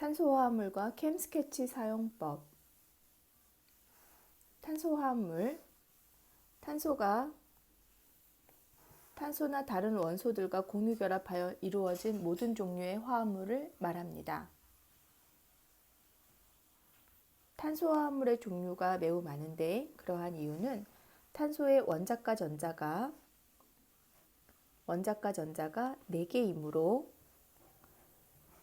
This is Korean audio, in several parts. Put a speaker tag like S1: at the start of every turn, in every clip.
S1: 탄소화합물과 캠스케치 사용법. 탄소화합물, 탄소나 다른 원소들과 공유결합하여 이루어진 모든 종류의 화합물을 말합니다. 탄소화합물의 종류가 매우 많은데 그러한 이유는 탄소의 원자과 전자가 4개이므로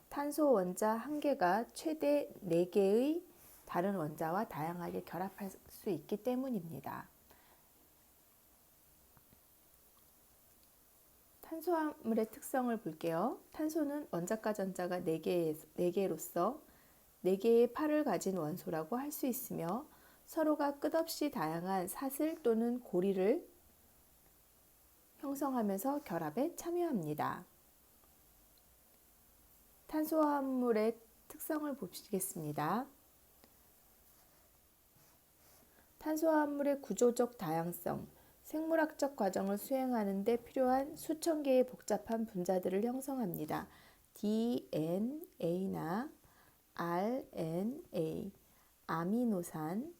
S1: 탄소 원자 1개가 최대 4개의 다른 원자와 다양하게 결합할 수 있기 때문입니다. 탄소화물의 특성을 볼게요. 탄소는 원자과 전자가 4개로서 4개의 팔을 가진 원소라고 할 수 있으며 서로가 끝없이 다양한 사슬 또는 고리를 형성하면서 결합에 참여합니다. 탄소화합물의 특성을 보시겠습니다. 탄소화합물의 구조적 다양성, 생물학적 과정을 수행하는 데 필요한 수천 개의 복잡한 분자들을 형성합니다. DNA나 RNA, 아미노산,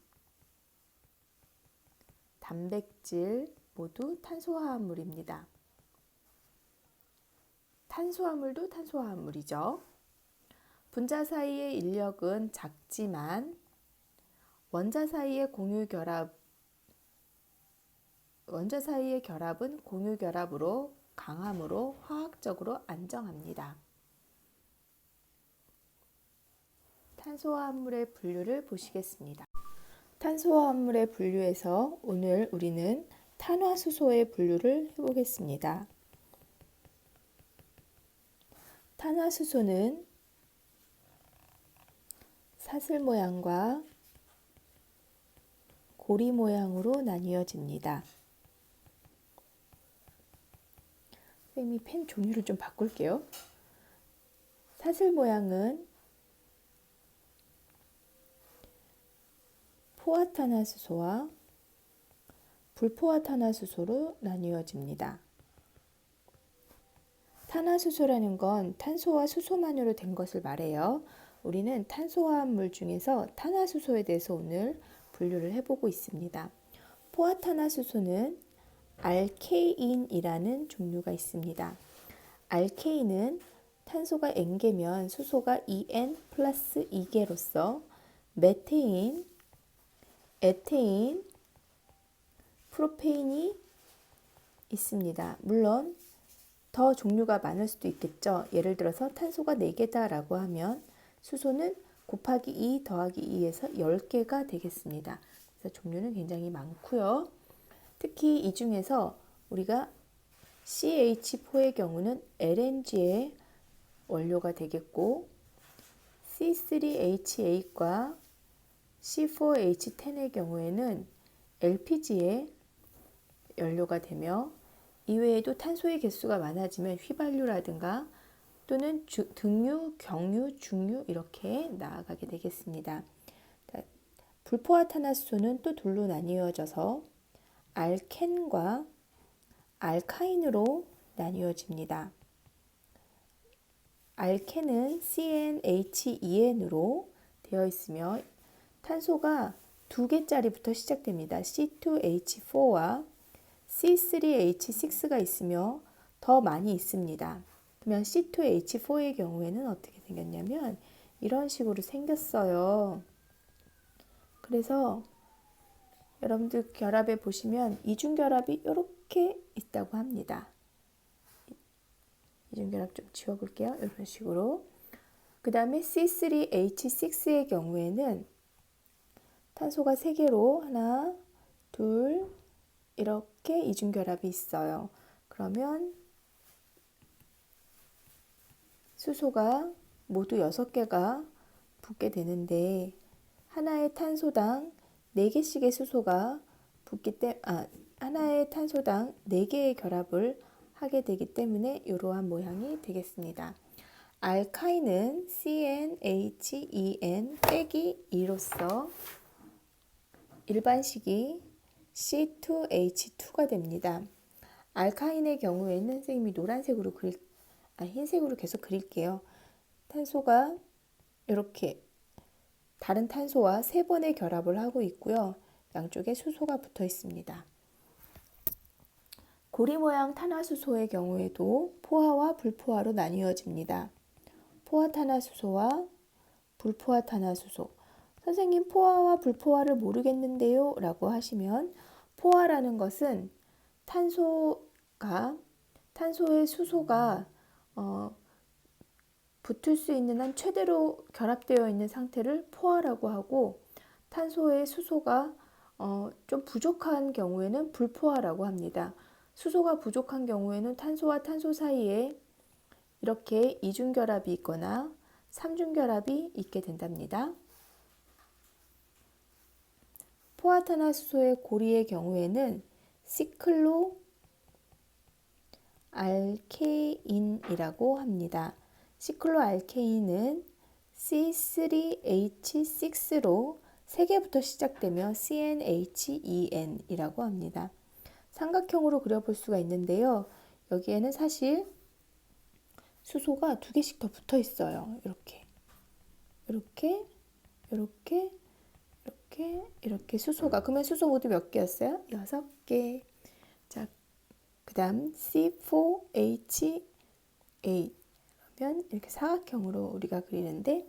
S1: 단백질 모두 탄소화합물입니다. 탄수화물도 탄소화합물이죠. 분자 사이의 인력은 작지만 원자 사이의 결합은 공유결합으로 강함으로 화학적으로 안정합니다. 탄소화합물의 분류를 보시겠습니다. 탄소화합물의 분류에서 오늘 우리는 탄화수소의 분류를 해보겠습니다. 탄화수소는 사슬 모양과 고리 모양으로 나뉘어집니다. 선생님이 펜 종류를 좀 바꿀게요. 사슬 모양은 포화탄화수소와 불포화탄화수소로 나뉘어집니다. 탄화수소라는 건 탄소와 수소만으로 된 것을 말해요. 우리는 탄소화합물 중에서 탄화수소에 대해서 오늘 분류를 해보고 있습니다. 포화탄화수소는 알케인이라는 종류가 있습니다. 알케인은 탄소가 N개면 수소가 En 플러스 2개로서 메테인, 에테인, 프로페인이 있습니다. 물론 더 종류가 많을 수도 있겠죠. 예를 들어서 탄소가 4개다 라고 하면 수소는 곱하기 2 더하기 2에서 10개가 되겠습니다. 그래서 종류는 굉장히 많고요. 특히 이 중에서 우리가 CH4의 경우는 LNG의 원료가 되겠고 C3H8과 C4H10의 경우에는 LPG의 연료가 되며 이외에도 탄소의 개수가 많아지면 휘발유라든가 또는 등유, 경유, 중유 이렇게 나아가게 되겠습니다. 불포화탄화수소는 또 둘로 나뉘어져서 알켄과 알카인으로 나뉘어집니다. 알켄은 CnH2n으로 되어 있으며 탄소가 2개짜리부터 시작됩니다. C2H4와 C3H6가 있으며 더 많이 있습니다. 그러면 C2H4의 경우에는 어떻게 생겼냐면 이런 식으로 생겼어요. 그래서 여러분들 결합에 보시면 이중결합이 이렇게 있다고 합니다. 이중결합 좀 지워볼게요. 이런 식으로. 그 다음에 C3H6의 경우에는 탄소가 3개로 하나, 둘 이렇게 이중결합이 있어요. 그러면 수소가 모두 6개가 붙게 되는데 하나의 탄소당 4개씩의 수소가 하나의 탄소당 4개의 결합을 하게 되기 때문에 이러한 모양이 되겠습니다. 알카인은 CnHen 빼기 2로서 일반식이 C2H2가 됩니다. 알카인의 경우에는 선생님이 노란색으로 흰색으로 계속 그릴게요. 탄소가 이렇게 다른 탄소와 3번의 결합을 하고 있고요. 양쪽에 수소가 붙어 있습니다. 고리 모양 탄화수소의 경우에도 포화와 불포화로 나뉘어집니다. 포화탄화수소와 불포화탄화수소. 선생님, 포화와 불포화를 모르겠는데요 라고 하시면, 포화라는 것은 탄소의 수소가 붙을 수 있는 한 최대로 결합되어 있는 상태를 포화라고 하고, 탄소의 수소가 좀 부족한 경우에는 불포화라고 합니다. 수소가 부족한 경우에는 탄소와 탄소 사이에 이렇게 이중결합이 있거나 삼중결합이 있게 된답니다. 포화탄화수소의 고리의 경우에는 시클로 알케인이라고 합니다. 시클로 알케인은 C3H6로 3개부터 시작되며 CnHen이라고 합니다. 삼각형으로 그려볼 수가 있는데요. 여기에는 사실 수소가 2개씩 더 붙어 있어요. 이렇게 수소가. 그러면 수소 모두 몇 개였어요? 6개. 자, 그 다음 C4H8. 그러면 이렇게 사각형으로 우리가 그리는데,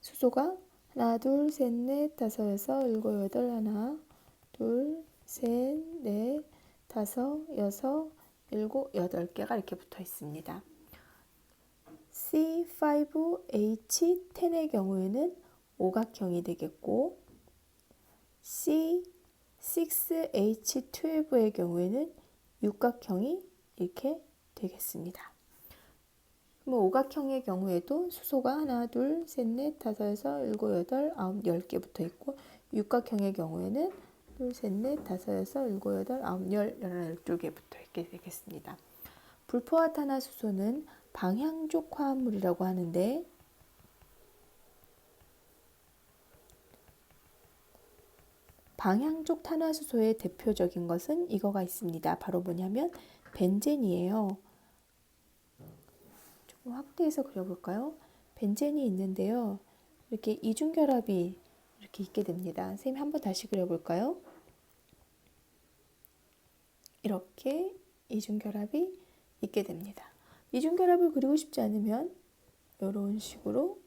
S1: 수소가 하나, 둘, 셋, 넷, 다섯, 여섯, 일곱, 여덟, 하나, 둘, 셋, 넷, 다섯, 여섯, 일곱, 8개가 이렇게 붙어 있습니다. C5H10의 경우에는 오각형이 되겠고, C6H12의 경우에는 육각형이 이렇게 되겠습니다. 그럼 오각형의 경우에도 수소가 하나, 둘, 셋, 넷, 다섯, 여섯, 일곱, 여덟, 아홉, 10개 붙어 있고, 육각형의 경우에는 둘, 셋, 넷, 다섯, 여섯, 일곱, 여덟, 아홉, 12개 붙어 있게 되겠습니다. 불포화탄화수소는 방향족 화합물이라고 하는데, 방향족 탄화수소의 대표적인 것은 이거가 있습니다. 바로 뭐냐면 벤젠이에요. 조금 확대해서 그려볼까요? 벤젠이 있는데요. 이렇게 이중결합이 이렇게 있게 됩니다. 선생님 한번 다시 그려볼까요? 이렇게 이중결합이 있게 됩니다. 이중결합을 그리고 싶지 않으면 이런 식으로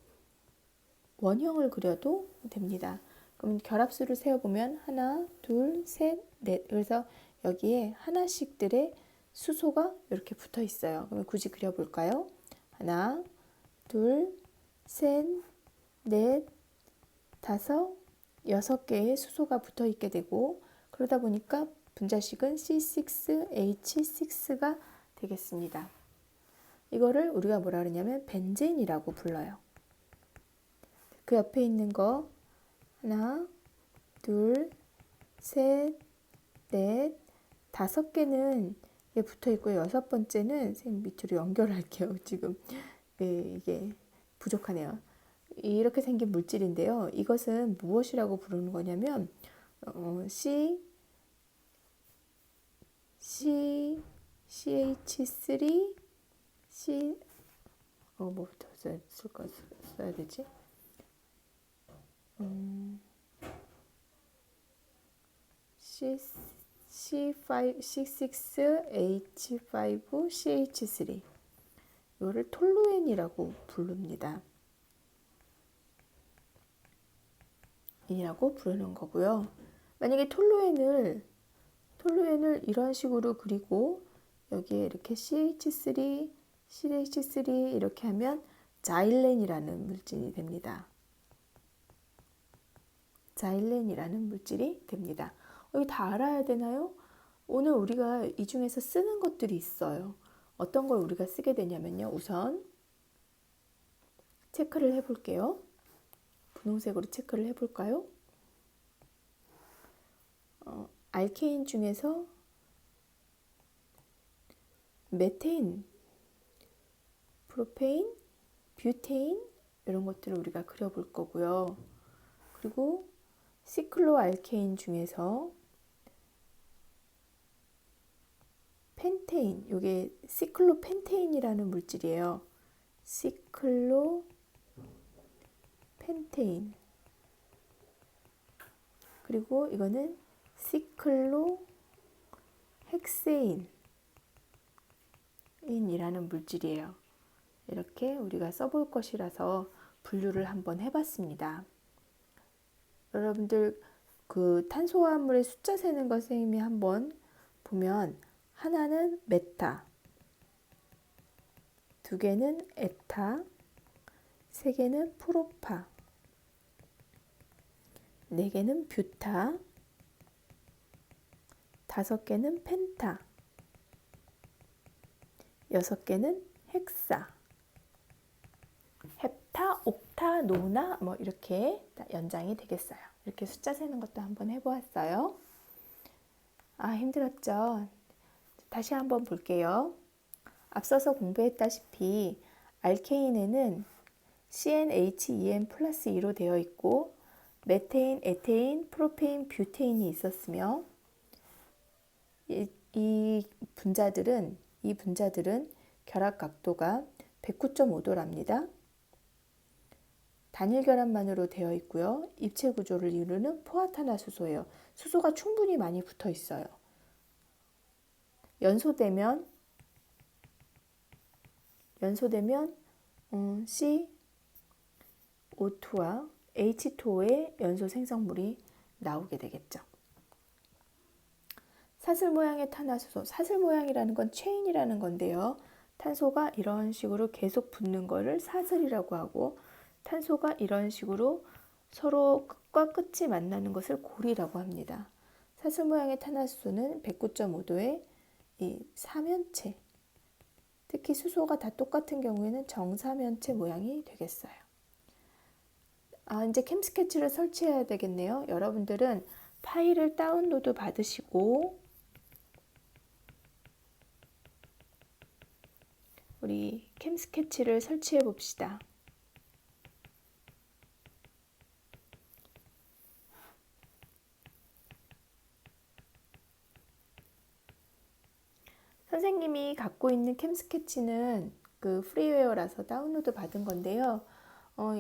S1: 원형을 그려도 됩니다. 그럼 결합수를 세어보면 하나, 둘, 셋, 넷. 그래서 여기에 하나씩들의 수소가 이렇게 붙어 있어요. 그러면 굳이 그려볼까요? 하나, 둘, 셋, 넷, 다섯, 6개의 수소가 붙어 있게 되고, 그러다 보니까 분자식은 C6H6가 되겠습니다. 이거를 우리가 뭐라 그러냐면 벤젠이라고 불러요. 그 옆에 있는 거 하나, 둘, 셋, 넷, 5개는 붙어 있고요. 6번째는 선생님 밑으로 연결할게요. 지금 이게 부족하네요. 이렇게 생긴 물질인데요. 이것은 무엇이라고 부르는 거냐면 CH3 뭐부터 써야 되지? C6H5CH3 이거를 톨루엔이라고 부릅니다. 이라고 부르는 거고요. 만약에 톨루엔을 이런 식으로 그리고 여기에 이렇게 CH3 이렇게 하면 자일렌이라는 물질이 됩니다. 자일렌이라는 물질이 됩니다. 이거 다 알아야 되나요? 오늘 우리가 이 중에서 쓰는 것들이 있어요. 어떤 걸 우리가 쓰게 되냐면요. 우선 체크를 해볼게요. 분홍색으로 체크를 해볼까요? 알케인 중에서 메테인, 프로페인, 뷰테인 이런 것들을 우리가 그려볼 거고요. 그리고 시클로알케인 중에서 펜테인, 이게 시클로펜테인이라는 물질이에요. 시클로펜테인. 펜테인. 그리고 이거는 시클로헥세인이라는 물질이에요. 이렇게 우리가 써볼 것이라서 분류를 한번 해봤습니다. 여러분들 그 탄소화합물의 숫자 세는 거 선생님이 한번 보면 하나는 메타, 두 개는 에타, 세 개는 프로파, 네 개는 뷰타, 다섯 개는 펜타, 여섯 개는 헥사, 헵타, 옥타, 노나 뭐 이렇게 연장이 되겠어요. 이렇게 숫자 세는 것도 한번 해보았어요. 힘들었죠? 다시 한번 볼게요. 앞서서 공부했다시피 알케인에는 CnHen 플러스 2로 되어 있고 메테인, 에테인, 프로페인, 뷰테인이 있었으며 이 분자들은 결합 각도가 109.5도랍니다. 단일 결합만으로 되어 있고요. 입체 구조를 이루는 포화탄화수소예요. 수소가 충분히 많이 붙어 있어요. 연소되면 CO2와 H2O의 연소 생성물이 나오게 되겠죠. 사슬 모양의 탄화수소, 사슬 모양이라는 건 체인이라는 건데요. 탄소가 이런 식으로 계속 붙는 거를 사슬이라고 하고 탄소가 이런 식으로 서로 끝과 끝이 만나는 것을 골이라고 합니다. 사슬 모양의 탄화수소는 109.5도의 이 사면체, 특히 수소가 다 똑같은 경우에는 정사면체 모양이 되겠어요. 이제 캠 스케치를 설치해야 되겠네요. 여러분들은 파일을 다운로드 받으시고 우리 캠 스케치를 설치해 봅시다. 선생님이 갖고 있는 캠 스케치는 그 프리웨어라서 다운로드 받은 건데요.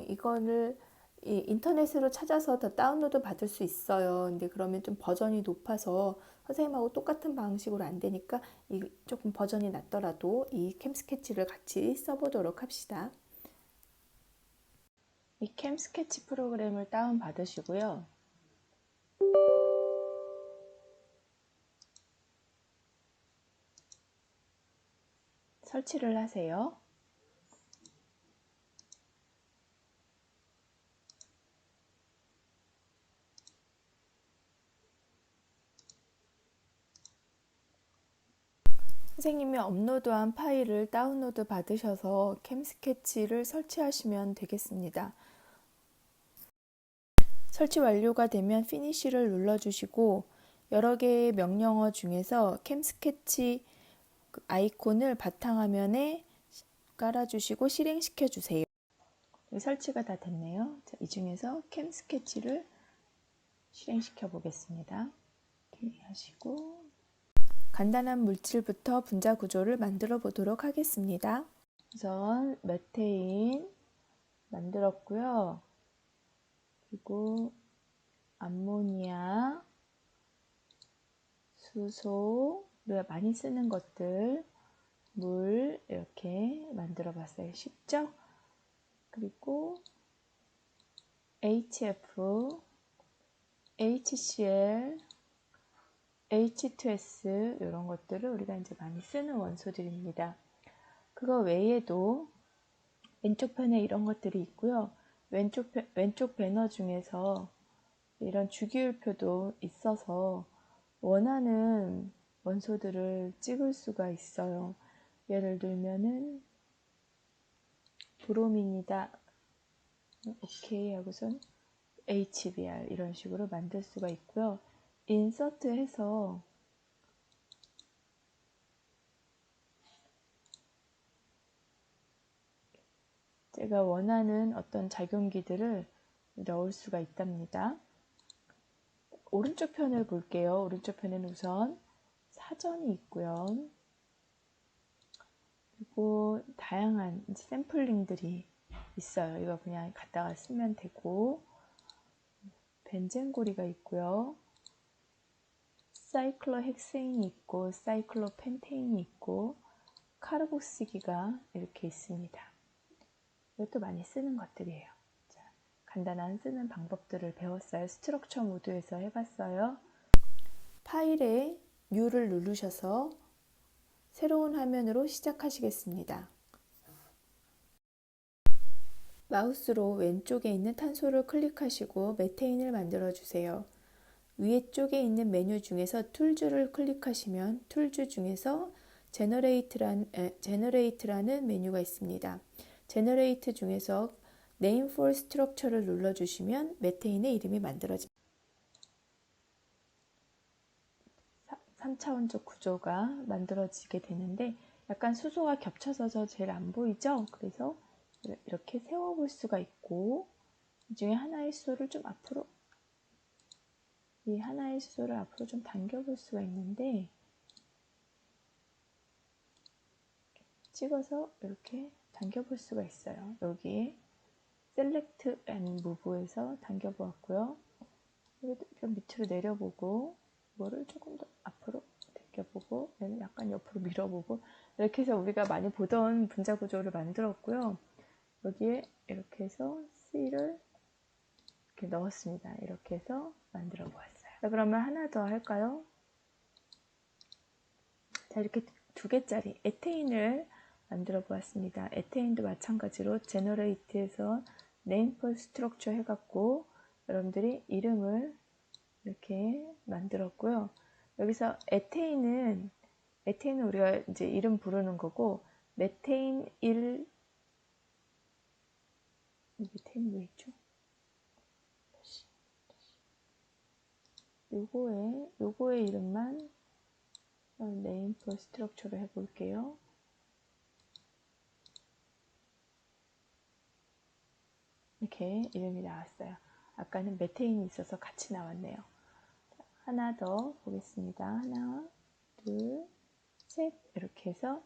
S1: 이거를 인터넷으로 찾아서 더 다운로드 받을 수 있어요. 근데 그러면 좀 버전이 높아서 선생님하고 똑같은 방식으로 안 되니까 조금 버전이 낮더라도 이 캠 스케치를 같이 써보도록 합시다. 이 캠 스케치 프로그램을 다운 받으시고요. 설치를 하세요. 선생님이 업로드한 파일을 다운로드 받으셔서 캠 스케치를 설치하시면 되겠습니다. 설치 완료가 되면 피니쉬를 눌러주시고 여러 개의 명령어 중에서 캠 스케치 아이콘을 바탕화면에 깔아주시고 실행시켜 주세요. 설치가 다 됐네요. 자, 이 중에서 캠 스케치를 실행시켜 보겠습니다. 이렇게 하시고 간단한 물질부터 분자 구조를 만들어 보도록 하겠습니다. 우선 메테인 만들었고요. 그리고 암모니아, 수소, 우리가 많이 쓰는 것들, 물 이렇게 만들어 봤어요. 쉽죠? 그리고 HF, HCl, H2S 이런 것들을 우리가 이제 많이 쓰는 원소들입니다. 그거 외에도 왼쪽 편에 이런 것들이 있고요. 왼쪽 배너 중에서 이런 주기율표도 있어서 원하는 원소들을 찍을 수가 있어요. 예를 들면은 브로민이다. 오케이 하고선 HBr 이런 식으로 만들 수가 있고요. 인서트 해서 제가 원하는 어떤 작용기들을 넣을 수가 있답니다. 오른쪽 편을 볼게요. 오른쪽 편에는 우선 사전이 있고요. 그리고 다양한 샘플링들이 있어요. 이거 그냥 갖다가 쓰면 되고, 벤젠고리가 있고요. 사이클로헥세인이 있고, 사이클로펜테인이 있고, 카르복시기가 이렇게 있습니다. 이것도 많이 쓰는 것들이에요. 자, 간단한 쓰는 방법들을 배웠어요. 스트럭처 모드에서 해봤어요. 파일에 U를 누르셔서 새로운 화면으로 시작하시겠습니다. 마우스로 왼쪽에 있는 탄소를 클릭하시고 메테인을 만들어 주세요. 위에 쪽에 있는 메뉴 중에서 툴즈를 클릭하시면 툴즈 중에서 제너레이트라는 메뉴가 있습니다. 제너레이트 중에서 Name for Structure를 눌러주시면 메테인의 이름이 만들어집니다. 3차원적 구조가 만들어지게 되는데 약간 수소가 겹쳐서 제일 안 보이죠? 그래서 이렇게 세워볼 수가 있고 이 중에 하나의 수소를 좀 앞으로 이 하나의 수소를 앞으로 좀 당겨볼 수가 있는데 찍어서 이렇게 당겨볼 수가 있어요. 여기 Select and Move에서 당겨보았고요. 좀 밑으로 내려보고 이거를 조금 더 앞으로 당겨보고 약간 옆으로 밀어보고 이렇게 해서 우리가 많이 보던 분자 구조를 만들었고요. 여기에 이렇게 해서 C를 이렇게 넣었습니다. 이렇게 해서 만들어 보았어요. 자, 그러면 하나 더 할까요? 자, 이렇게 2개짜리 에테인을 만들어 보았습니다. 에테인도 마찬가지로 제너레이트에서 네임 포 스트럭처 해갖고 여러분들이 이름을 이렇게 만들었고요. 여기서 에테인은 우리가 이제 이름 부르는 거고 메테인 1 메테인 왜 있죠? 요거의 이름만 네임 포 스트럭처로 해볼게요. 이렇게 이름이 나왔어요. 아까는 메테인이 있어서 같이 나왔네요. 하나 더 보겠습니다. 하나, 둘, 셋 이렇게 해서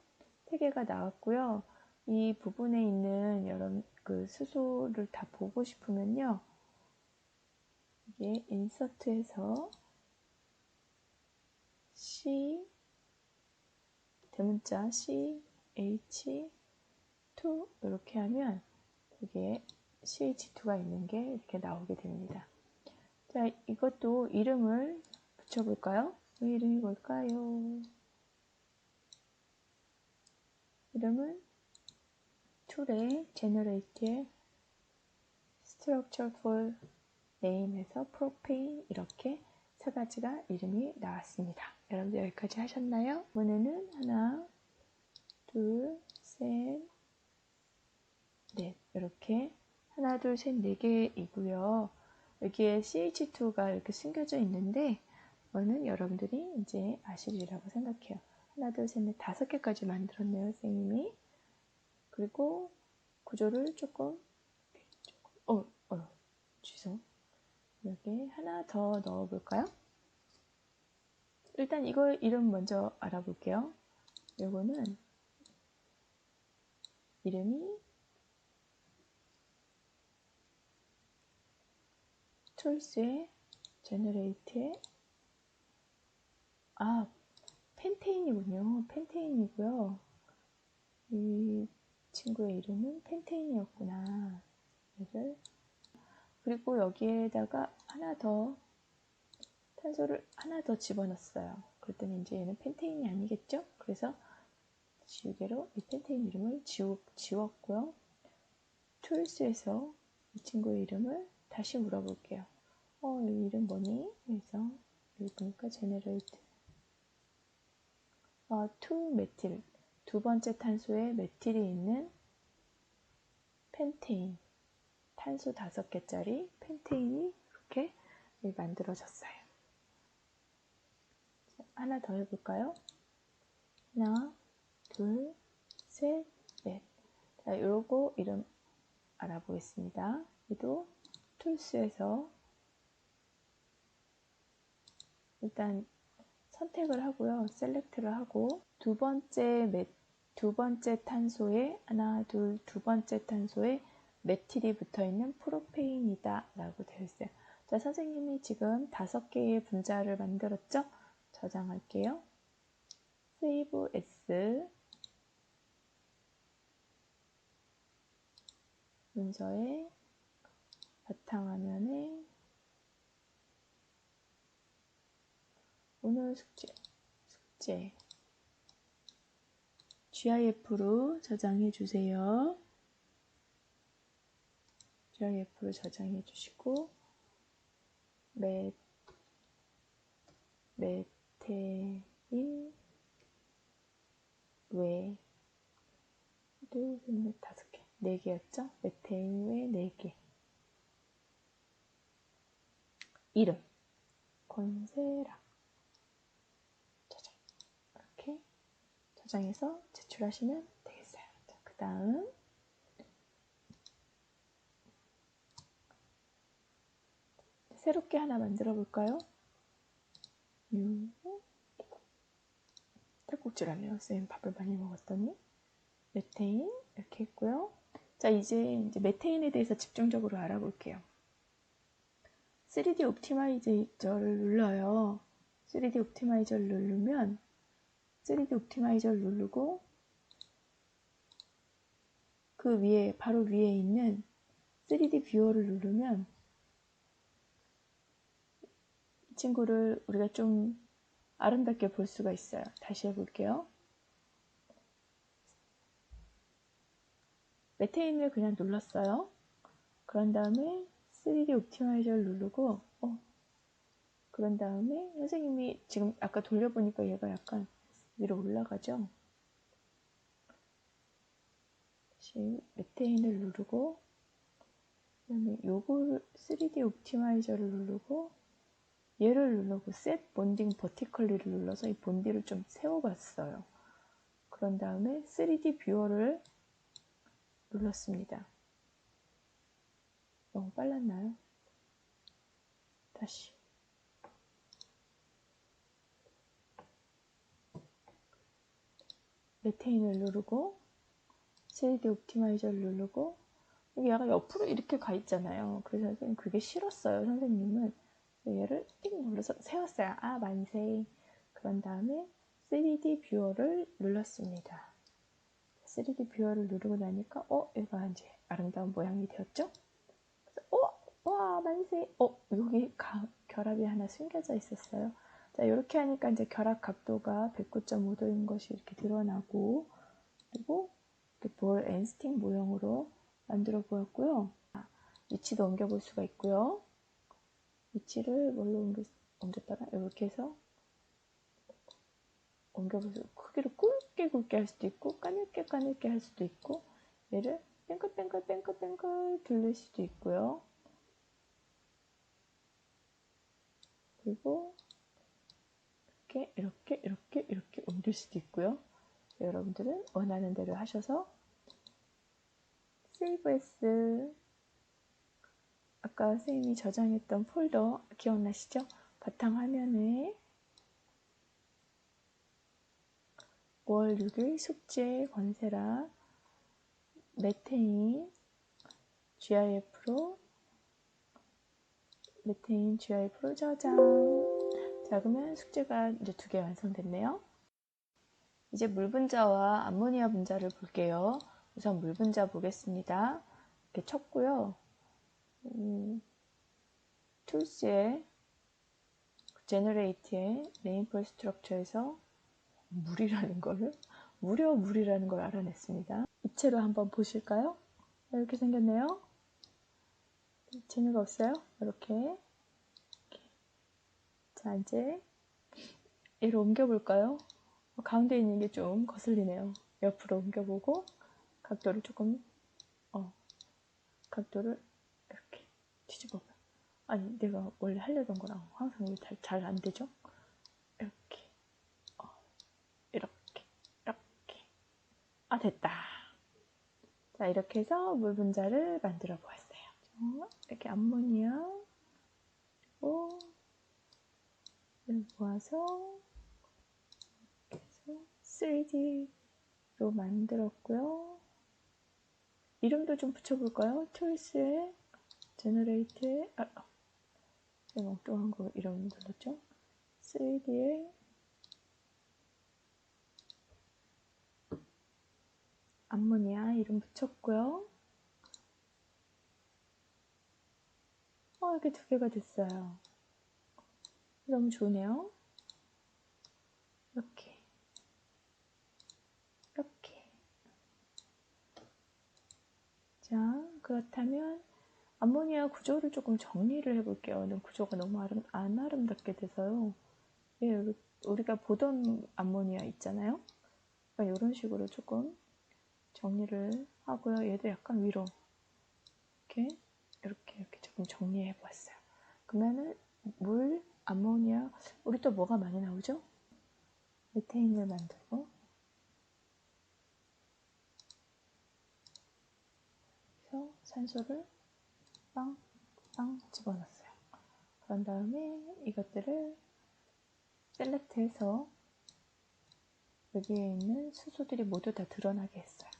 S1: 3개가 나왔고요. 이 부분에 있는 여러 그 수소를 다 보고 싶으면요. 이게 인서트에서 C 대문자 C, H, 2 이렇게 하면 여기에 CH2가 있는 게 이렇게 나오게 됩니다. 자, 이것도 이름을 붙여볼까요? 이 이름이 뭘까요? 이름은 툴의 Generate의 Structure for Name에서 Propane 이렇게 3가지가 이름이 나왔습니다. 여러분들 여기까지 하셨나요? 이번에는 하나, 둘, 셋, 넷 이렇게 하나, 둘, 셋, 4개이고요. 여기에 CH2가 이렇게 숨겨져 있는데 이거는 여러분들이 이제 아시리라고 생각해요. 하나, 둘, 셋, 넷, 5개까지 만들었네요, 선생님이. 그리고 구조를 조금 죄송. 여기 하나 더 넣어볼까요? 일단 이거 이름 먼저 알아볼게요. 요거는 이름이 툴스의 제너레이트의 펜테인이군요. 펜테인이고요. 이 친구의 이름은 펜테인이었구나. 그리고 여기에다가 탄소를 하나 더 집어넣었어요. 그랬더니 이제 얘는 펜테인이 아니겠죠? 그래서 지우개로 이 펜테인 이름을 지웠고요. 툴스에서 이 친구의 이름을 다시 물어볼게요. 이 이름 뭐니? 그래서 여기 보니까 제네레이트 2메틸 2번째 탄소에 메틸이 있는 펜테인 탄소 5개짜리 펜테인이 이렇게 만들어졌어요. 하나 더 해볼까요? 하나, 둘, 셋, 넷. 자, 요거 이름 알아보겠습니다. 얘도 툴스에서 일단 선택을 하고요. 셀렉트를 하고 두 번째 탄소에 두 번째 탄소에 메틸이 붙어있는 프로페인이다 라고 되어 있어요. 자, 선생님이 지금 5개의 분자를 만들었죠? 저장할게요. Save as 문서의 바탕화면에 오늘 숙제 GIF로 저장해 주세요. GIF로 저장해 주시고 메테인 외 둘, 셋, 넷, 5개 4개였죠? 메테인 외 4개 이름 권세라 저장 이렇게 저장해서 제출하시면 되겠어요. 그 다음 새롭게 하나 만들어 볼까요? 탈국질하네요. 선생님 밥을 많이 먹었더니 메테인 이렇게 했고요. 자, 이제 메테인에 대해서 집중적으로 알아볼게요. 3D 옵티마이저를 눌러요. 3D 옵티마이저를 누르면 3D 옵티마이저를 누르고 그 위에 바로 위에 있는 3D 뷰어를 누르면 이 친구를 우리가 좀 아름답게 볼 수가 있어요. 다시 해볼게요. 메테인을 그냥 눌렀어요. 그런 다음에 3D 옵티마이저를 누르고 그런 다음에 선생님이 지금 아까 돌려보니까 얘가 약간 위로 올라가죠. 다시 메테인을 누르고 그 다음에 요거를 3D 옵티마이저를 누르고 얘를 누르고 Set Bonding Vertically를 눌러서 이 본디를 좀 세워봤어요. 그런 다음에 3D 뷰어를 눌렀습니다. 너무 빨랐나요? 다시 메테인을 누르고 3D 옵티마이저를 누르고 여기 약간 옆으로 이렇게 가 있잖아요. 그래서 선생님 그게 싫었어요. 선생님은 얘를 띵 눌러서 세웠어요. 아, 만세. 그런 다음에 3D 뷰어를 눌렀습니다. 3D 뷰어를 누르고 나니까 얘가 이제 아름다운 모양이 되었죠? 그래서 와, 만세. 여기 결합이 하나 숨겨져 있었어요. 자, 이렇게 하니까 이제 결합 각도가 109.5도인 것이 이렇게 드러나고 그리고 이렇게 볼 엔스틱 모형으로 만들어 보았고요. 위치도 옮겨볼 수가 있고요. 위치를 뭘로 옮겼다가 이렇게 해서 옮겨보세요. 크기를 굵게 할 수도 있고 까늘게 할 수도 있고 얘를 뺑글뺑글 돌릴 수도 있고요. 그리고 이렇게 옮길 수도 있고요. 여러분들은 원하는 대로 하셔서 Save as 아까 선생님이 저장했던 폴더 기억나시죠? 바탕화면에 5월 6일 숙제 권세라 메테인 GIF로 저장. 자, 그러면 숙제가 이제 2개 완성됐네요. 이제 물 분자와 암모니아 분자를 볼게요. 우선 물 분자 보겠습니다. 이렇게 쳤고요. 툴스에 제너레이트의 레인폴 스트럭처에서 무려 물이라는 걸 알아냈습니다. 입체로 한번 보실까요? 이렇게 생겼네요. 재미가 없어요? 이렇게. 자, 이제 얘를 옮겨볼까요? 가운데 있는 게 좀 거슬리네요. 옆으로 옮겨보고 각도를 조금 각도를 이렇게 뒤집어봐요. 아니, 내가 원래 하려던 거랑 항상 왜 잘 안 되죠? 이렇게 이렇게 됐다. 자, 이렇게 해서 물 분자를 만들어 보았어요. 이렇게 암모니아 그리고 모아서 3D로 만들었고요. 이름도 좀 붙여볼까요? 툴스에 제너레이트에 제가 엉뚱한 거 이름 눌렀죠? 3D에 암모니아 이름 붙였고요. 이렇게 두 개가 됐어요. 너무 좋네요. 이렇게 자, 그렇다면 암모니아 구조를 조금 정리를 해볼게요. 구조가 너무 안 아름답게 돼서요. 예, 우리가 보던 암모니아 있잖아요. 그러니까 이런 식으로 조금 정리를 하고요. 얘도 약간 위로 이렇게 조금 정리해 보았어요. 그러면은 물, 암모니아, 우리 또 뭐가 많이 나오죠? 메테인을 만들고 그래서 산소를 빵빵 집어넣었어요. 그런 다음에 이것들을 셀렉트해서 여기에 있는 수소들이 모두 다 드러나게 했어요.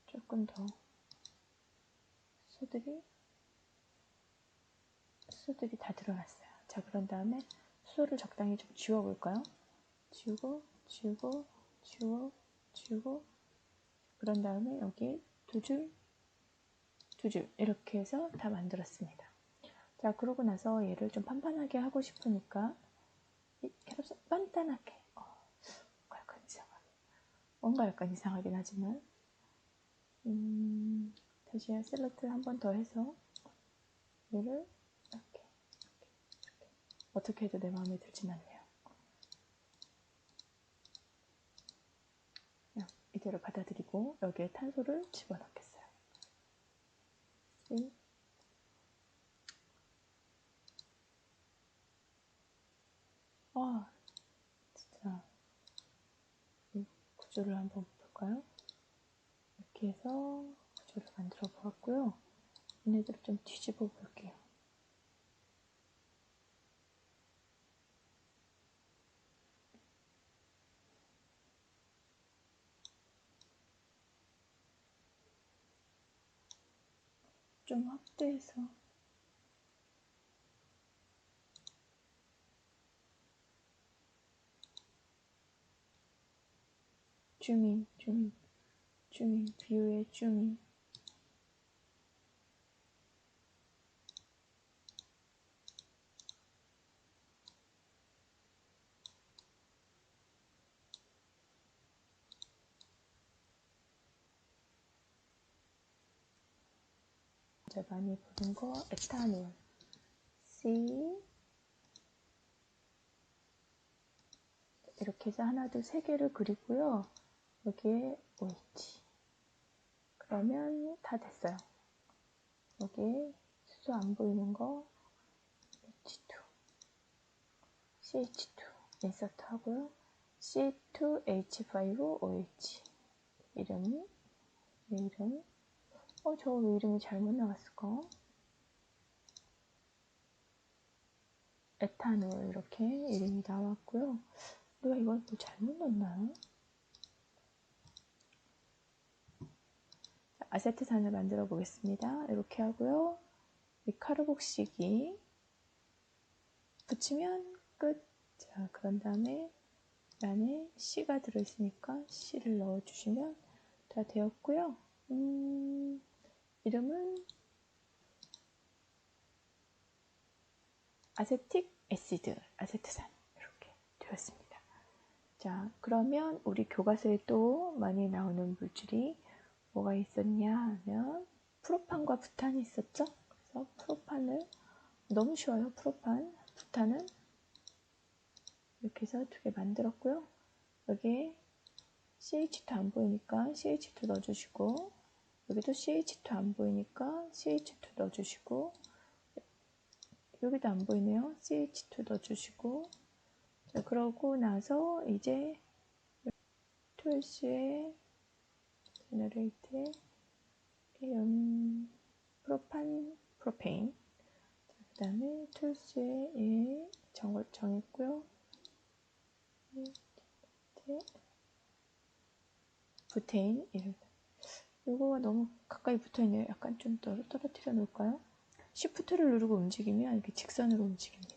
S1: 조금 더 수소들이 다 드러났어요. 자, 그런 다음에 수소를 적당히 좀 지워볼까요? 지우고 그런 다음에 여기 두 줄 이렇게 해서 다 만들었습니다. 자, 그러고 나서 얘를 좀 판판하게 하고 싶으니까 캐럿을 단단하게 뭔가 약간 이상하긴 하지만 다시 셀렉트 한 번 더 해서 얘를 이렇게 어떻게 해도 내 마음에 들진 않네요. 그냥 이대로 받아들이고 여기에 탄소를 집어넣겠어요. 진짜 이 구조를 한번 볼까요? 이렇게 해서 구조를 만들어 보았고요. 얘네들을 좀 뒤집어 볼게요. 좀 확대해서 줌인, 뷰의 줌인. 제가 많이 보는 거 에탄올 C 이렇게 해서 하나, 둘, 세 개를 그리고요. 여기에 OH 그러면 다 됐어요. 여기 수소 안 보이는 거 H2 CH2 인서트 하고요. C2H5OH 이름 저 왜 이름이 잘못 나왔을까? 에탄올 이렇게 이름이 나왔고요. 우리가 이걸 뭐 잘못 넣었나요? 자, 아세트산을 만들어 보겠습니다. 이렇게 하고요. 이 카르복식이 붙이면 끝. 자, 그런 다음에 이 안에 C가 들어있으니까 C를 넣어주시면 다 되었고요. 이름은 아세틱 애시드, 아세트산 이렇게 되었습니다. 자, 그러면 우리 교과서에 또 많이 나오는 물질이 뭐가 있었냐 하면 프로판과 부탄이 있었죠. 그래서 프로판을 너무 쉬워요. 프로판, 부탄은 이렇게 해서 두 개 만들었고요. 여기에 CH2 안 보이니까 CH2 넣어주시고 여기도 CH2 안 보이니까 CH2 넣어주시고 여기도 안 보이네요. CH2 넣어주시고 자, 그러고 나서 이제 툴스에 제너레이트에 프로페인 그 다음에 툴스에 정했고요. 부테인, 이거가 너무 가까이 붙어있네요. 약간 좀 떨어뜨려 놓을까요? Shift를 누르고 움직이면 이렇게 직선으로 움직입니다.